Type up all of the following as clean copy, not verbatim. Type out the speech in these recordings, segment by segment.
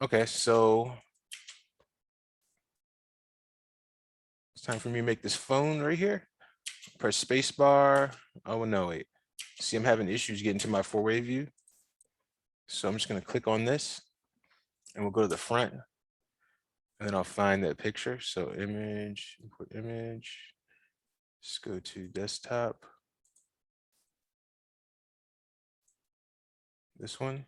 Okay, so it's time for me to make this phone right here. Press space bar. Oh no, wait. See, I'm having issues getting to my 4-way view. So I'm just gonna click on this and we'll go to the front and then I'll find that picture. So image, import image. Let's go to desktop. This one.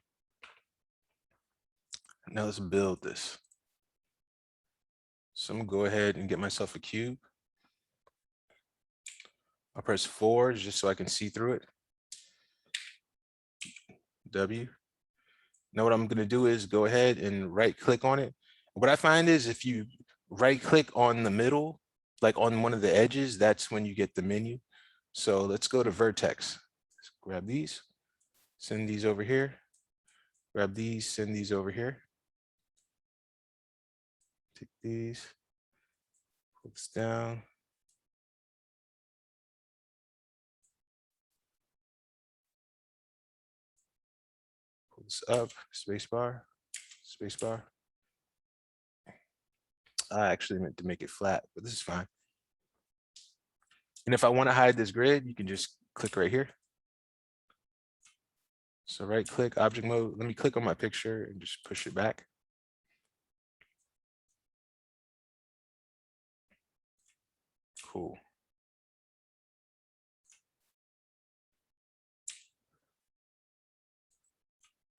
Now let's build this. So I'm gonna go ahead and get myself a cube. I'll press 4 just so I can see through it. W. Now what I'm gonna do is go ahead and right click on it. What I find is if you right click on the middle, like on one of the edges, that's when you get the menu. So let's go to vertex. Let's grab these, send these over here, grab these, send these over here. Take these, pull this down. Pull this up, spacebar, spacebar. I actually meant to make it flat, but this is fine. And if I want to hide this grid, you can just click right here. So right click, object mode. Let me click on my picture and just push it back. Cool.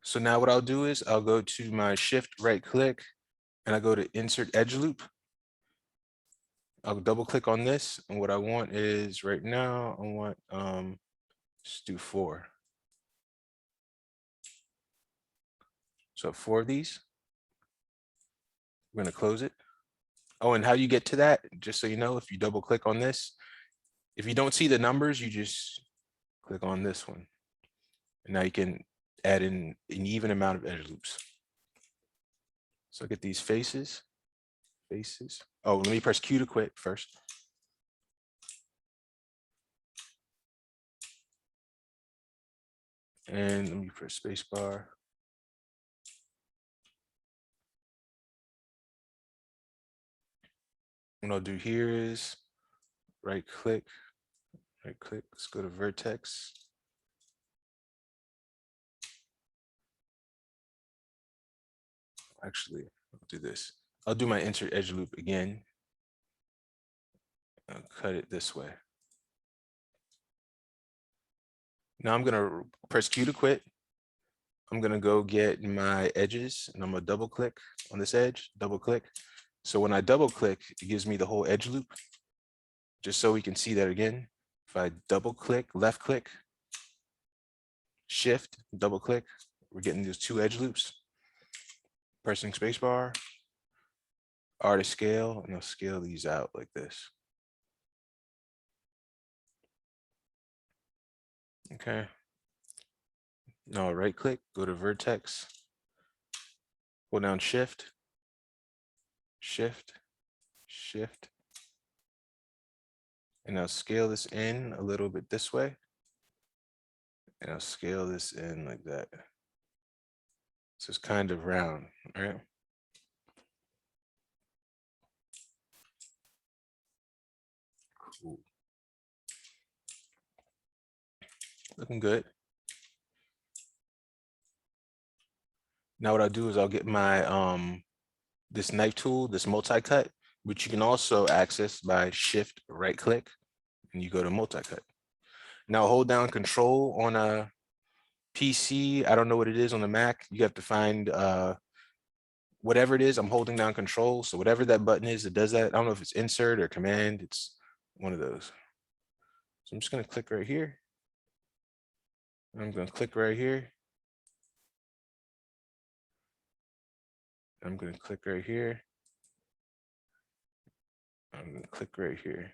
So now what I'll do is I'll go to my shift right click and I go to insert edge loop. I'll double click on this. And what I want is right now, I want, let's do 4. So 4 of these. We're gonna close it. Oh, and how you get to that, just so you know, if you double click on this, if you don't see the numbers, you just click on this one. And now you can add in an even amount of edge loops. So get these faces. Oh, let me press Q to quit first. And let me press space bar. What I'll do here is right click, let's go to vertex. Actually, I'll do this. I'll do my insert edge loop again. I'll cut it this way. Now I'm gonna press Q to quit. I'm gonna go get my edges and I'm gonna double click on this edge, double click. So when I double click, it gives me the whole edge loop. Just so we can see that again. If I double click, left click, shift, double click, we're getting those 2 edge loops. Pressing spacebar, R to scale, and I'll scale these out like this. Okay. Now right click, go to vertex, hold down shift, shift, shift. And I'll scale this in a little bit this way. And I'll scale this in like that. So it's kind of round, all right? Cool. Looking good. Now what I'll do is I'll get my this knife tool, this multi-cut, which you can also access by shift right click and you go to multi-cut. Now hold down control on a PC. I don't know what it is on the Mac. You have to find whatever it is. I'm holding down control. So whatever that button is that does that, I don't know if it's insert or command. It's one of those. So I'm just going to click right here. I'm going to click right here. I'm going to click right here. I'm going to click right here.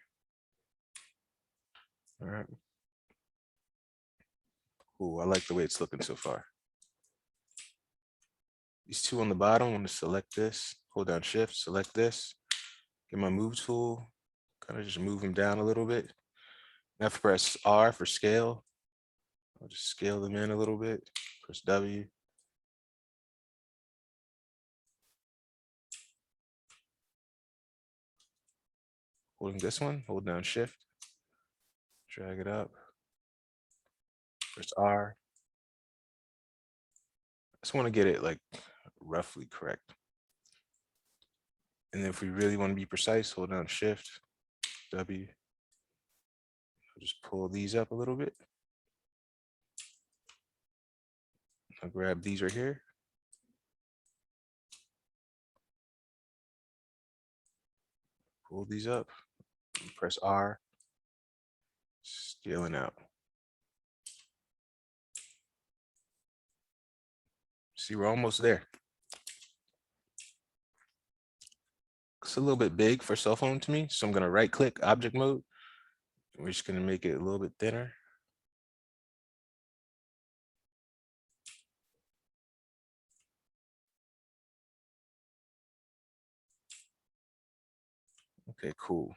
All right. Cool. I like the way it's looking so far. These 2 on the bottom, I'm going to select this, hold down shift, select this, get my move tool, kind of just move them down a little bit. Now press R for scale. I'll just scale them in a little bit. Press W. holding this one, hold down shift, drag it up, press R. I just want to get it like roughly correct. And then if we really want to be precise, hold down shift, W. I'll just pull these up a little bit. I'll grab these right here. Pull these up, press R, scaling out. See, we're almost there. It's a little bit big for cell phone to me, so I'm gonna right click object mode. We're just gonna make it a little bit thinner. Okay, cool.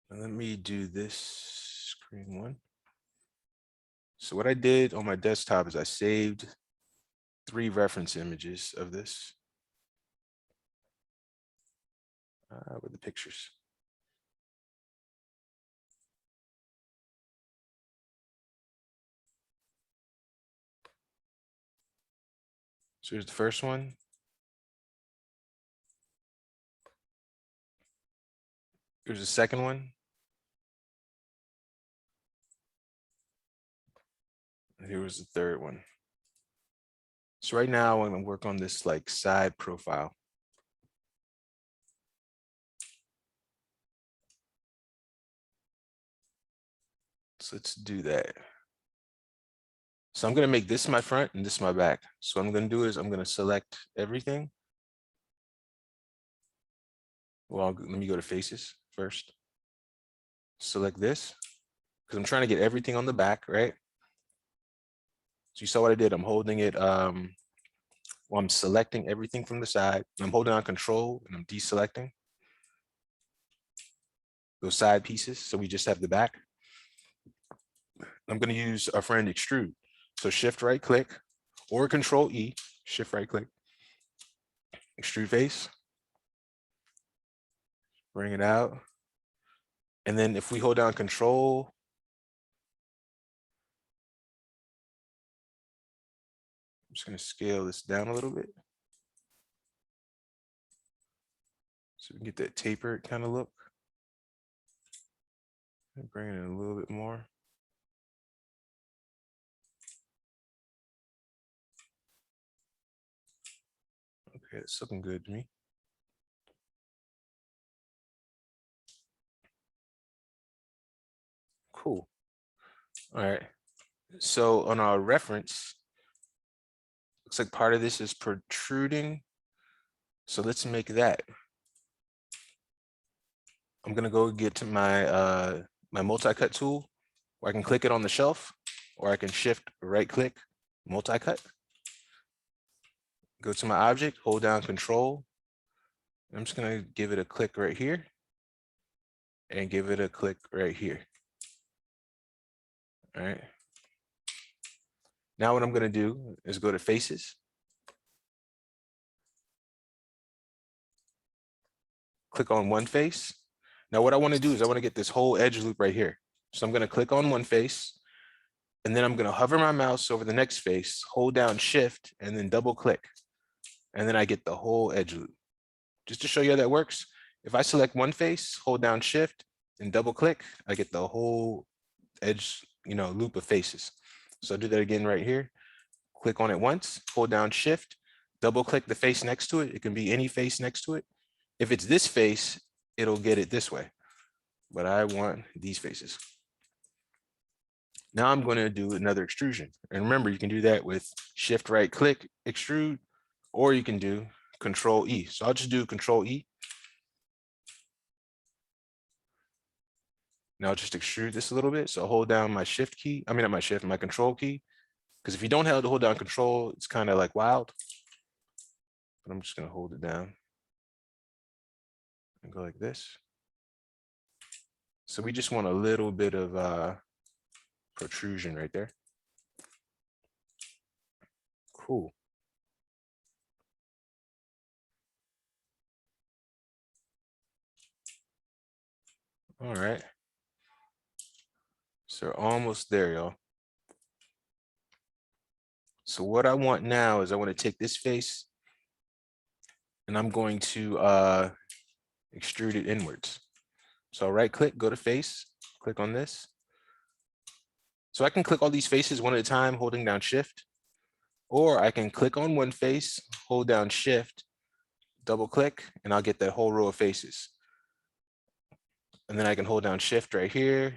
And let me do this screen one. So what I did on my desktop is I saved 3 reference images of this with the pictures. So here's the first one. Here's the second one. And here was the third one. So right now I'm gonna work on this like side profile. So let's do that. So I'm gonna make this my front and this my back. So what I'm gonna do is I'm gonna select everything. Well, let me go to faces first. Select this, because I'm trying to get everything on the back, right? So you saw what I did. I'm holding it, well, I'm selecting everything from the side. I'm holding on control and I'm deselecting those side pieces. So we just have the back. I'm gonna use our friend Extrude. So shift right click or control E, shift right click, Extrude Face, bring it out. And then if we hold down control, I'm just gonna scale this down a little bit. So we can get that tapered kind of look. And bring it in a little bit more. Okay, it's looking good to me. Cool. All right. So on our reference, looks like part of this is protruding. So let's make that. I'm gonna go get to my my multi-cut tool, where I can click it on the shelf, or I can shift right click, multi-cut. Go to my object, hold down control. I'm just gonna give it a click right here and give it a click right here. All right. Now what I'm gonna do is go to faces. Click on one face. Now what I wanna do is I wanna get this whole edge loop right here. So I'm gonna click on one face, and then I'm gonna hover my mouse over the next face, hold down shift, and then double click. And then I get the whole edge loop. Just to show you how that works, if I select one face, hold down shift, and double click, I get the whole edge, loop of faces. So I'll do that again right here. Click on it once, hold down shift, double click the face next to it. It can be any face next to it. If it's this face, it'll get it this way, but I want these faces. Now I'm going to do another extrusion. And remember, you can do that with shift right click, extrude, or you can do control E. So I'll just do control E. Now I'll just extrude this a little bit. So I'll hold down my shift key. I mean, not my shift, my control key. Because if you don't have to hold down control, it's kind of like wild. But I'm just going to hold it down and go like this. So we just want a little bit of protrusion right there. Cool. All right. So almost there, y'all. So what I want now is I want to take this face and I'm going to extrude it inwards. So I'll right click, go to face, click on this. So I can click all these faces one at a time, holding down shift, or I can click on one face, hold down shift, double click, and I'll get that whole row of faces. And then I can hold down shift right here,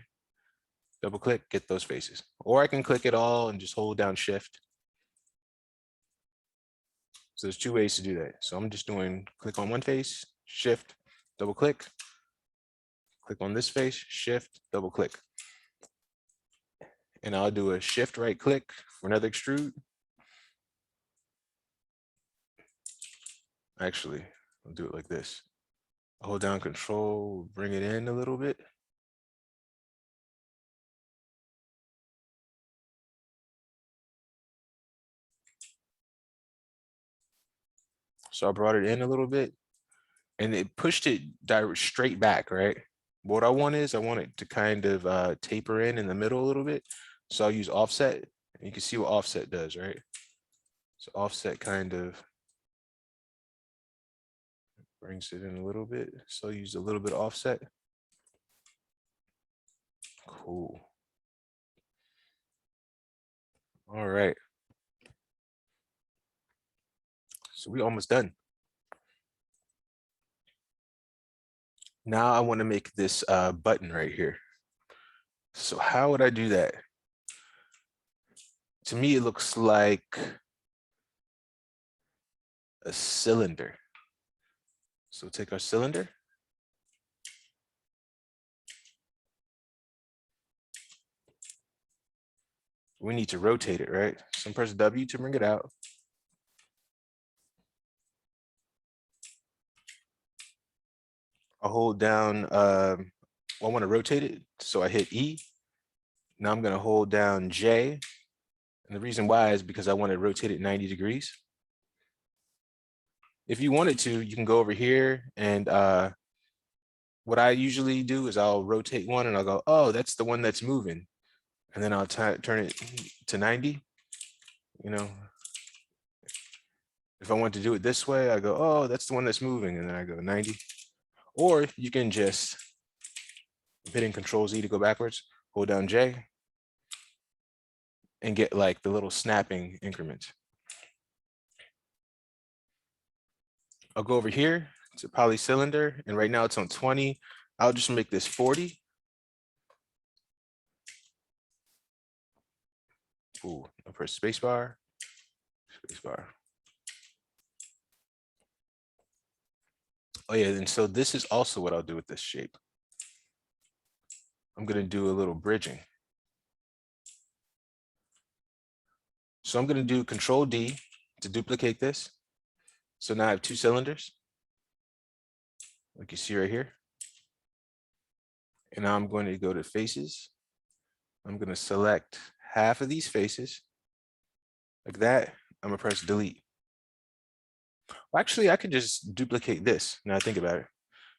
double click, get those faces. Or I can click it all and just hold down shift. So there's two ways to do that. So I'm just doing click on one face, shift, double click on this face, shift, double click. And I'll do a shift right click for another extrude. Actually, I'll do it like this. Hold down control, bring it in a little bit. So I brought it in a little bit and it pushed it straight back, right? What I want it to kind of taper in the middle a little bit. So I'll use offset and you can see what offset does, right? So offset kind of brings it in a little bit. So I'll use a little bit of offset. Cool. All right. So we almost done. Now I want to make this button right here. So how would I do that? To me, it looks like a cylinder. So take our cylinder. We need to rotate it, right? So press W to bring it out. I'll hold down, I want to rotate it. So I hit E. Now I'm going to hold down J. And the reason why is because I want to rotate it 90 degrees. If you wanted to, you can go over here and what I usually do is I'll rotate one and I'll go, oh, that's the one that's moving. And then I'll turn it to 90. You know, if I want to do it this way, I go, oh, that's the one that's moving. And then I go 90. Or you can just hitting Control Z to go backwards, hold down J, and get like the little snapping increments. I'll go over here to polycylinder, and right now it's on 20. I'll just make this 40. Ooh, I'll press spacebar, spacebar. Oh yeah, and so this is also what I'll do with this shape. I'm gonna do a little bridging. So I'm gonna do Control D to duplicate this. So now I have two cylinders, like you see right here. And now I'm going to go to faces. I'm gonna select half of these faces, like that. I'm gonna press delete. Well, actually, I could just duplicate this. Now I think about it.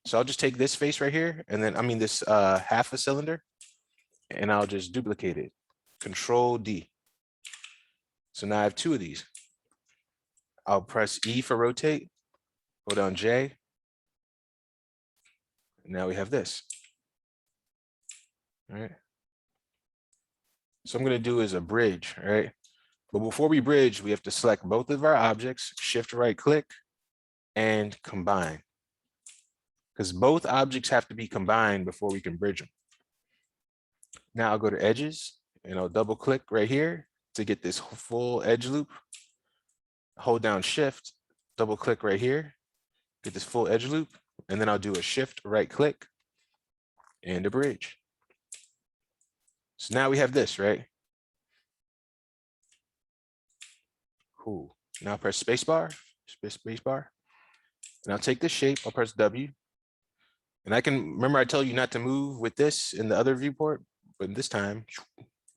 So I'll just take this face right here, and then this half a cylinder, and I'll just duplicate it. Control D. So now I have two of these. I'll press E for rotate, hold down J. And now we have this. All right. So I'm gonna do is a bridge, right? But before we bridge, we have to select both of our objects, shift right click, and combine. Because both objects have to be combined before we can bridge them. Now I'll go to edges and I'll double click right here to get this full edge loop. Hold down shift, double click right here, get this full edge loop, and then I'll do a shift right click and a bridge. So now we have this, right? Cool. Now press spacebar, spacebar, and I'll take this shape, I'll press W. And I can, remember I told you not to move with this in the other viewport, but this time,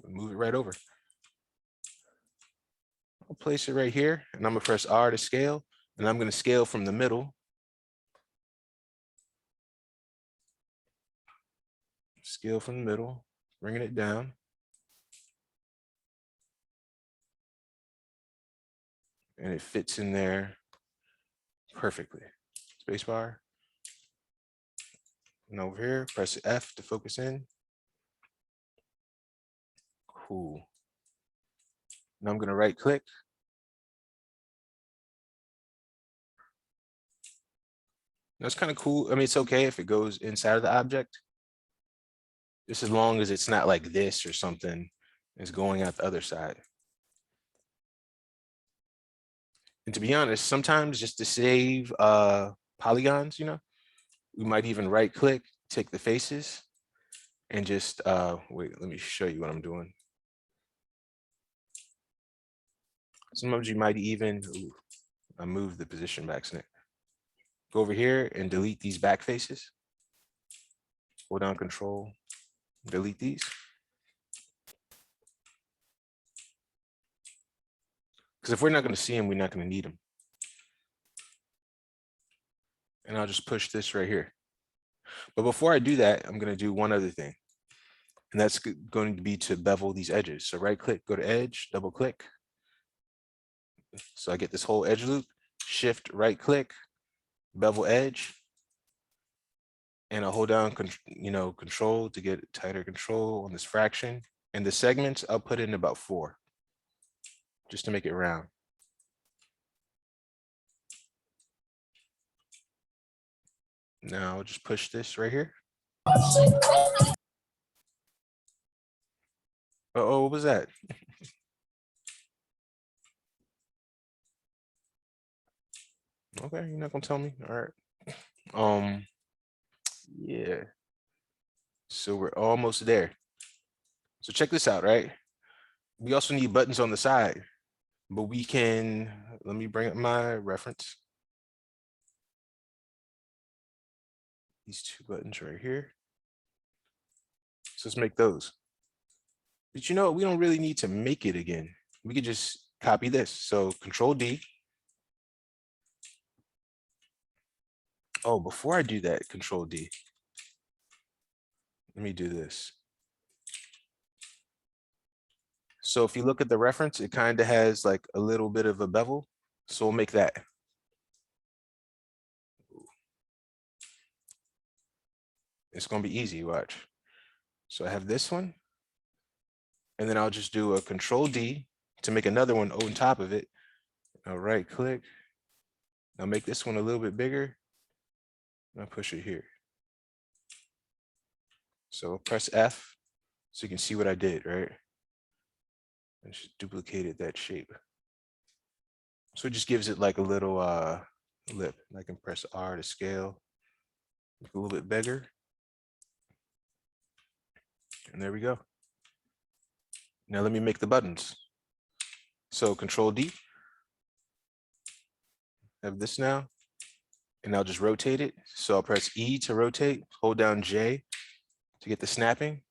move it right over. I'll place it right here, and I'm gonna press R to scale, and I'm gonna scale from the middle. scale from the middle, bringing it down. And it fits in there perfectly. Spacebar. And over here, press F to focus in. Cool. Now I'm going to right click. That's kind of cool. I mean, it's okay if it goes inside of the object, just as long as it's not like this or something. It's going out the other side. And to be honest, sometimes just to save polygons, we might even right click, take the faces, and just wait, let me show you what I'm doing. Sometimes you might even I moved the position back snip. Go over here and delete these back faces. Hold down Control, delete these. Because if we're not going to see them, we're not going to need them. And I'll just push this right here. But before I do that, I'm going to do one other thing. And that's going to be to bevel these edges. So right click, go to edge, double click. So I get this whole edge loop, shift right click, bevel edge. And I'll hold down, control to get tighter control on this fraction. And the segments, I'll put in about 4, just to make it round. Now I'll just push this right here. Uh-oh, what was that? Okay, you're not gonna tell me. All right. Yeah. So we're almost there. So check this out, right? We also need buttons on the side, but we can, let me bring up my reference. These 2 buttons right here. So let's make those. But you know what? We don't really need to make it again. We could just copy this. So Control D. Oh, before I do that, Control D. Let me do this. So if you look at the reference, it kind of has like a little bit of a bevel. So we'll make that. It's going to be easy, watch. So I have this one. And then I'll just do a Control D to make another one on top of it. I'll right click. I'll make this one a little bit bigger. And I'll push it here. So press F so you can see what I did, right? I just duplicated that shape. So it just gives it like a little lip. I can press R to scale, make it a little bit bigger. And there we go. Now let me make the buttons. So Control D. I have this now. And I'll just rotate it. So I'll press E to rotate, hold down J to get the snapping.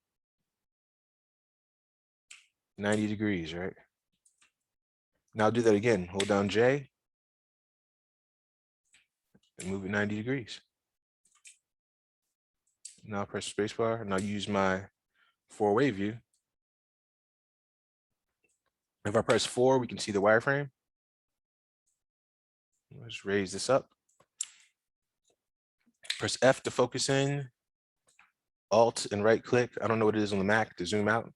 90 degrees, right? Now I'll do that again. Hold down J and move it 90 degrees. Now I'll press spacebar and I'll use my 4-way view. If I press 4, we can see the wireframe. Let's raise this up. Press F to focus in, Alt and right click. I don't know what it is on the Mac to zoom out.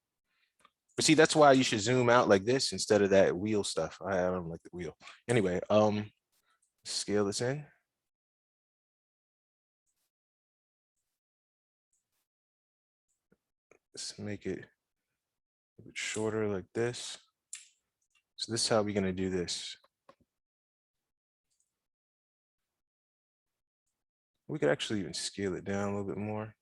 But see, that's why you should zoom out like this instead of that wheel stuff. I don't like the wheel. Anyway, scale this in. Let's make it a bit shorter like this. So this is how we're going to do this. We could actually even scale it down a little bit more.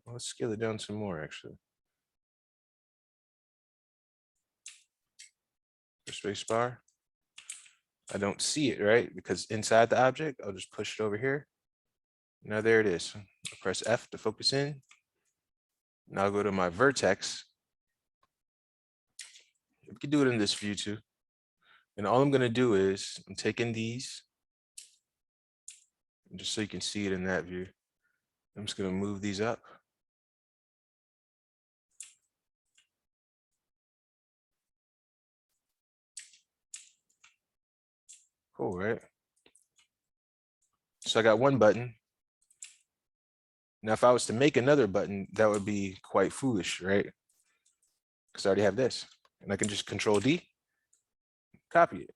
Let's scale it down some more, actually. Space bar. I don't see it, right? Because inside the object, I'll just push it over here. Now there it is. I'll press F to focus in. Now I'll go to my vertex. We can do it in this view too. And all I'm going to do is I'm taking these, just so you can see it in that view. I'm just going to move these up. Cool, right? So I got one button. Now, if I was to make another button, that would be quite foolish, right? Because I already have this. And I can just Control D, copy it.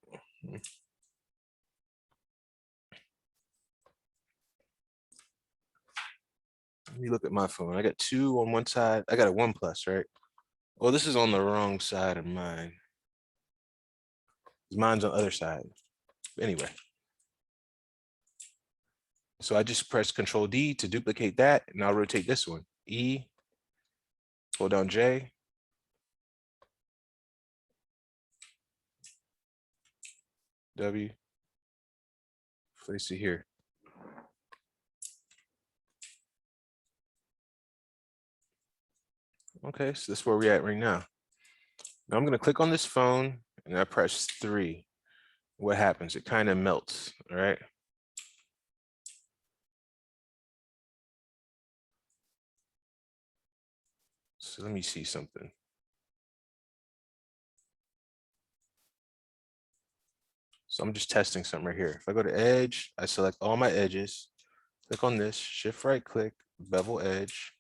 Let me look at my phone. I got 2 on one side. I got a 1 plus, right? Well, this is on the wrong side of mine. Mine's on the other side. Anyway. So I just press Control D to duplicate that, and I'll rotate this one. E, hold down J. W, place it here. Okay, so this is where we're at right now. Now I'm going to click on this phone and I press 3. What happens? It kind of melts, all right? So let me see something. So I'm just testing something right here. If I go to edge, I select all my edges, click on this, shift right click, bevel edge.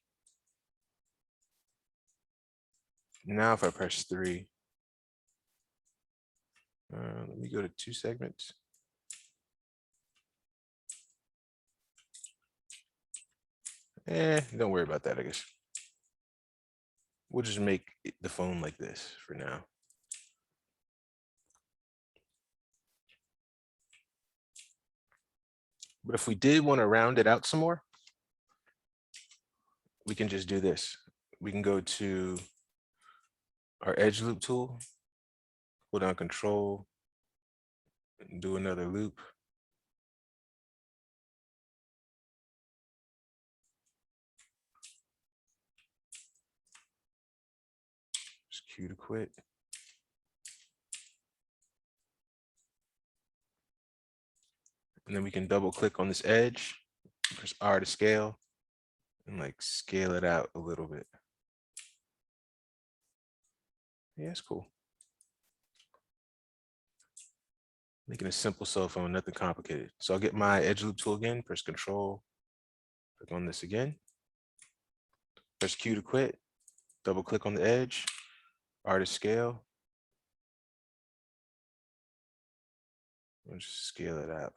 Now if I press 3, let me go to 2 segments. Don't worry about that, I guess. We'll just make the phone like this for now. But if we did want to round it out some more, we can just do this. We can go to our edge loop tool, hold down Control, and do another loop. Just Q to quit. And then we can double click on this edge, press R to scale, and like scale it out a little bit. Yeah, it's cool. Making a simple cell phone, nothing complicated. So I'll get my edge loop tool again, press Control, click on this again, press Q to quit, double click on the edge, R to scale. I'll just scale it out.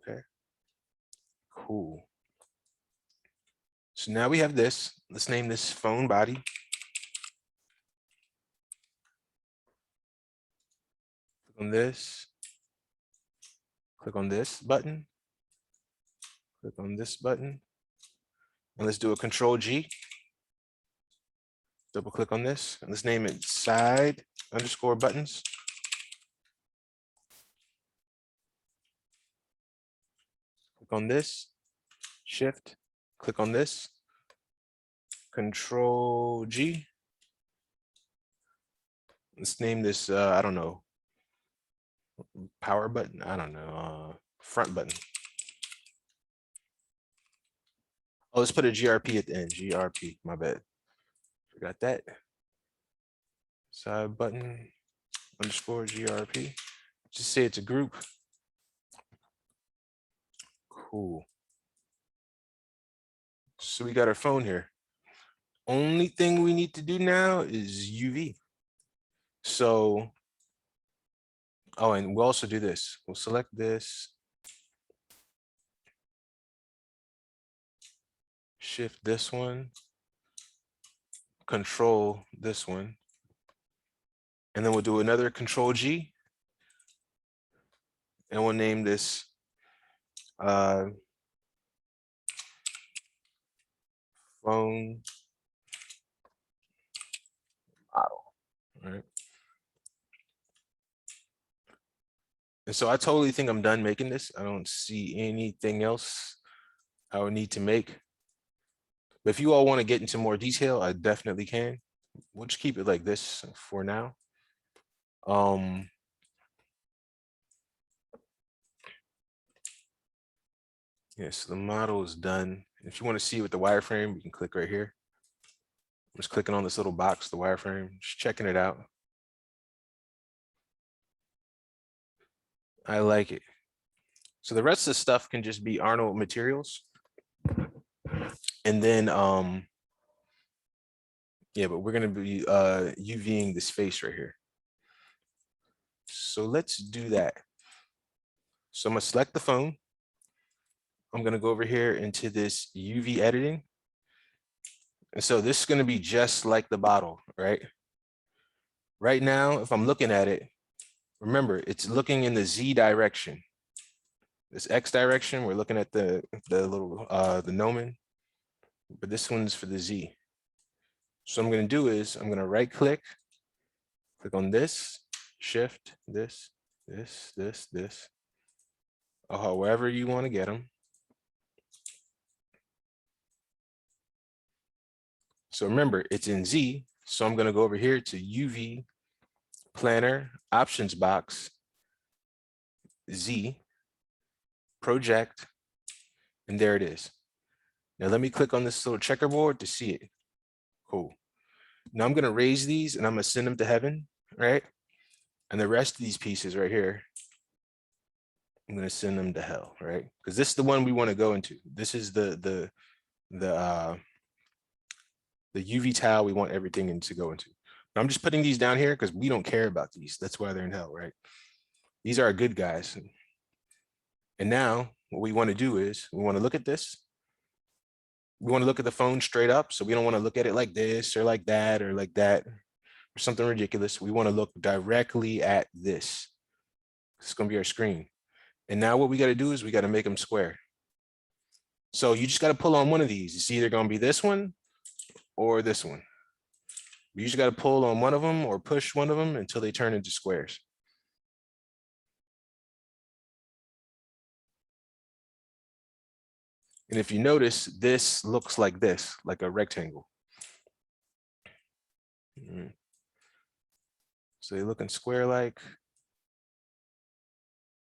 Okay, cool. So now we have this. Let's name this phone body. Click on this. Click on this button. Click on this button. And let's do a Control G. Double click on this. And let's name it side underscore buttons. Click on this. Shift. Click on this. Control G. Let's name this, I don't know, power button. I don't know, front button. Oh, let's put a GRP at the end. GRP, my bad. Forgot that. Side button underscore GRP. Just say it's a group. Cool. So we got our phone here. Only thing we need to do now is UV. So, oh, and we'll also do this. We'll select this. Shift this one. Control this one. And then we'll do another Control G. And we'll name this phone model, right? And so I totally think I'm done making this. I don't see anything else I would need to make. But if you all want to get into more detail, I definitely can. We'll just keep it like this for now. Yes, the model is done. If you want to see with the wireframe, you can click right here. I'm just clicking on this little box, the wireframe, just checking it out. I like it. So the rest of the stuff can just be Arnold materials. And then, yeah, but we're going to be UVing this face right here. So let's do that. So I'm going to select the phone. I'm going to go over here into this UV editing. And so this is going to be just like the bottle, right? Right now, if I'm looking at it, remember, it's looking in the Z direction. This X direction, we're looking at the little, the gnomon, but this one's for the Z. So what I'm going to do is I'm going to right click on this, shift this, this, or however you want to get them. So remember, it's in Z. So I'm going to go over here to UV, planner, options box, Z, project, and there it is. Now let me click on this little checkerboard to see it. Cool. Now I'm going to raise these and I'm going to send them to heaven, right? And the rest of these pieces right here, I'm going to send them to hell, right? Because this is the one we want to go into. This is the UV tile we want everything to go into. But I'm just putting these down here because we don't care about these. That's why they're in hell, right? These are our good guys. And now what we want to do is we want to look at this. We want to look at the phone straight up. So we don't want to look at it like this or like that or like that or something ridiculous. We want to look directly at this. It's going to be our screen. And now what we got to do is we got to make them square. So you just got to pull on one of these. It's either going to be this one or this one. You just got to pull on one of them or push one of them until they turn into squares. And if you notice, this looks like this, like a rectangle. So they're looking square-like.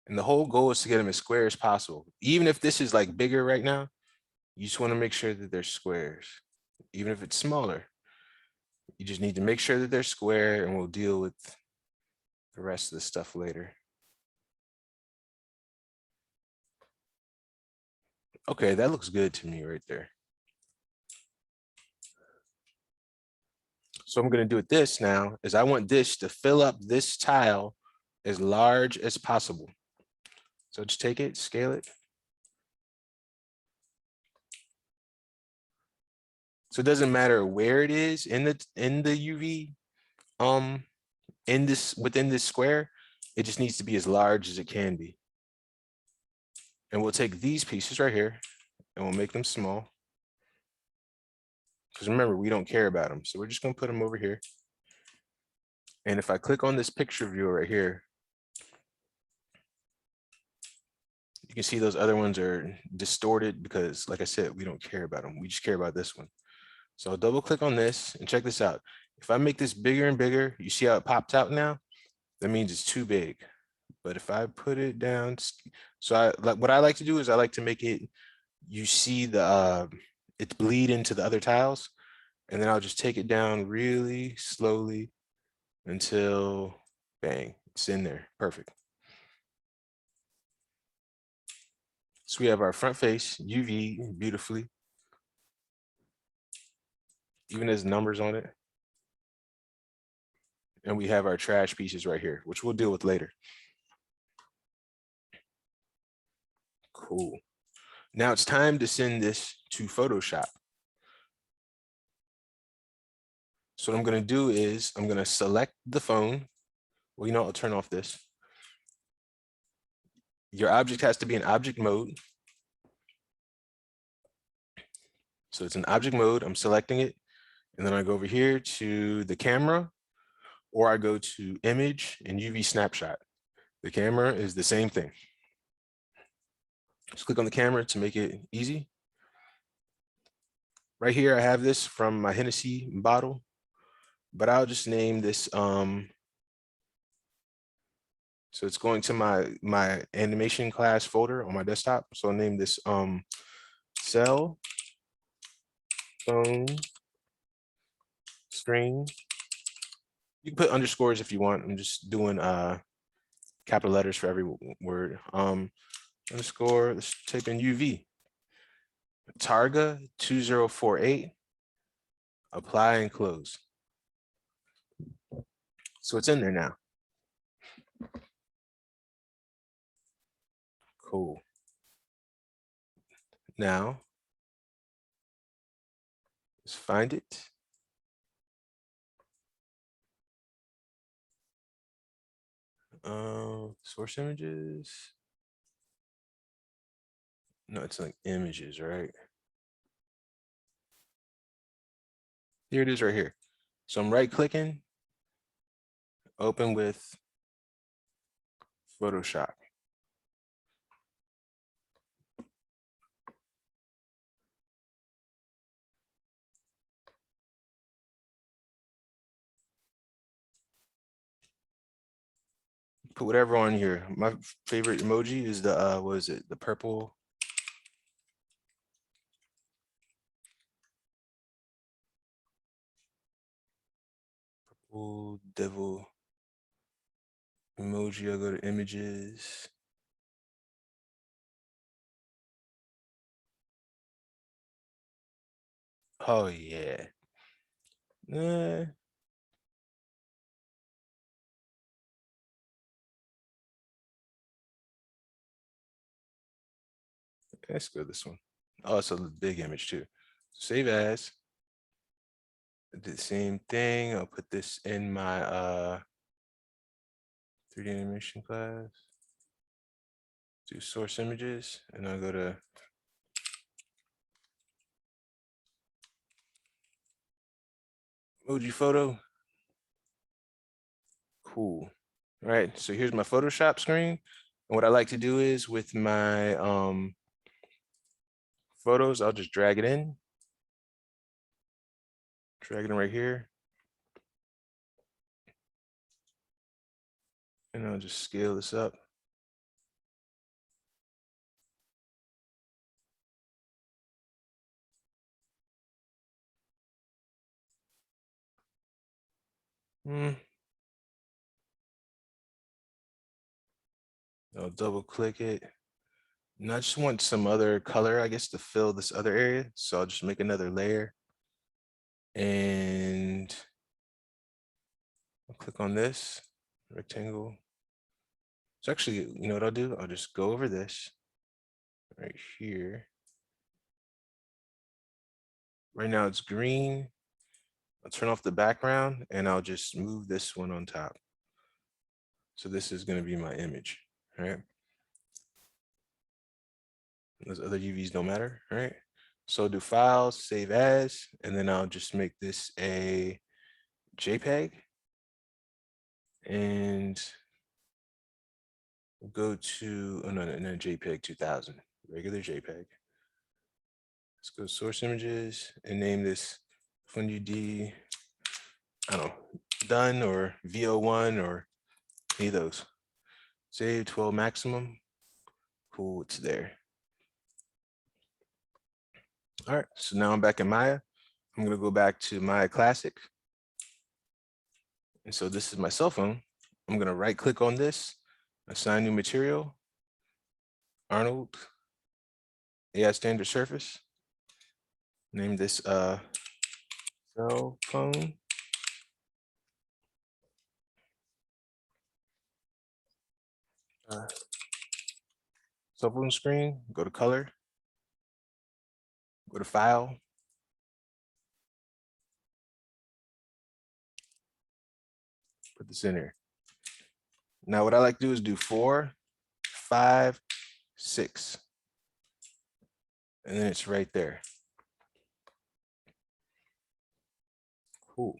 And the whole goal is to get them as square as possible. Even if this is like bigger right now, you just want to make sure that they're squares. Even if it's smaller, you just need to make sure that they're square, and we'll deal with the rest of the stuff later. Okay, that looks good to me right there. So I'm going to do with this now is I want this to fill up this tile as large as possible. So just take it, scale it. So it doesn't matter where it is in the UV, within this square, it just needs to be as large as it can be. And we'll take these pieces right here and we'll make them small. Because remember, we don't care about them. So we're just going to put them over here. And if I click on this picture viewer right here, you can see those other ones are distorted because, like I said, we don't care about them. We just care about this one. So I'll double click on this and check this out. If I make this bigger and bigger, you see how it popped out now? That means it's too big. But if I put it down, so what I like to do is I like to make it, you see it bleed into the other tiles, and then I'll just take it down really slowly until bang, it's in there. Perfect. So we have our front face, UV, beautifully. Even has numbers on it. And we have our trash pieces right here, which we'll deal with later. Cool. Now it's time to send this to Photoshop. So what I'm going to do is I'm going to select the phone. Well, I'll turn off this. Your object has to be in object mode. So it's in object mode. I'm selecting it. And then I go over here to the camera, or I go to image and UV snapshot. The camera is the same thing. Just click on the camera to make it easy. Right here, I have this from my Hennessy bottle, but I'll just name this, so it's going to my animation class folder on my desktop. So I'll name this cell phone screen. You can put underscores if you want. I'm just doing capital letters for every word. Underscore, let's type in UV. Targa 2048, apply and close. So it's in there now. Cool. Now, let's find it. Source images. No, it's like images, right? Here it is right here. So I'm right clicking, open with Photoshop. Put whatever on here. My favorite emoji is the, what is it? The purple. Purple devil emoji. I'll go to images. Oh yeah. Let's go this one. Oh, it's a big image too. Save as. I did the same thing. I'll put this in my 3D animation class. Do source images, and I'll go to emoji photo. Cool. All right, so here's my Photoshop screen. And what I like to do is with my photos, I'll just drag it in. Drag it in right here. And I'll just scale this up. I'll double click it. And I just want some other color, I guess, to fill this other area. So I'll just make another layer. And I'll click on this rectangle. So actually, you know what I'll do? I'll just go over this right here. Right now it's green. I'll turn off the background and I'll just move this one on top. So this is going to be my image, right? Those other UVs don't matter, right? So I'll do file, save as, and then I'll just make this a JPEG. And we'll go to, oh no, JPEG 2000, regular JPEG. Let's go source images and name this FunUD, I don't know, done or VO1 or any of those. Save 12 maximum. Cool, it's there. All right, so now I'm back in Maya. I'm gonna go back to Maya Classic. And so this is my cell phone. I'm gonna right click on this, assign new material, Arnold, AI standard surface. Name this cell phone. Cell phone screen, go to color, go to file. Put this in here. Now what I like to do is do 4, 5, 6. And then it's right there. Cool.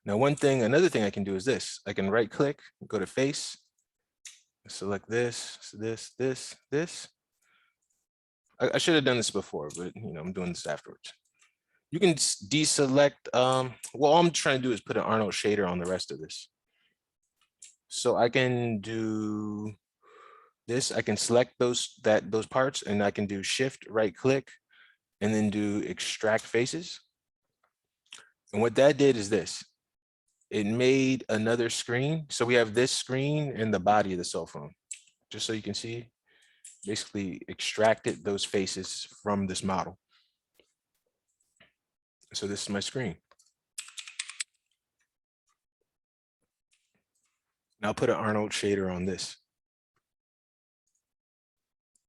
Now, another thing I can do is this. I can right click, go to face, select this, this. I should have done this before, but I'm doing this afterwards. You can deselect, well, all I'm trying to do is put an Arnold shader on the rest of this. So I can do this, I can select those parts, and I can do shift right click and then do extract faces. And what that did is this. It made another screen. So we have this screen and the body of the cell phone. Just so you can see, basically extracted those faces from this model. So this is my screen. Now I'll put an Arnold shader on this.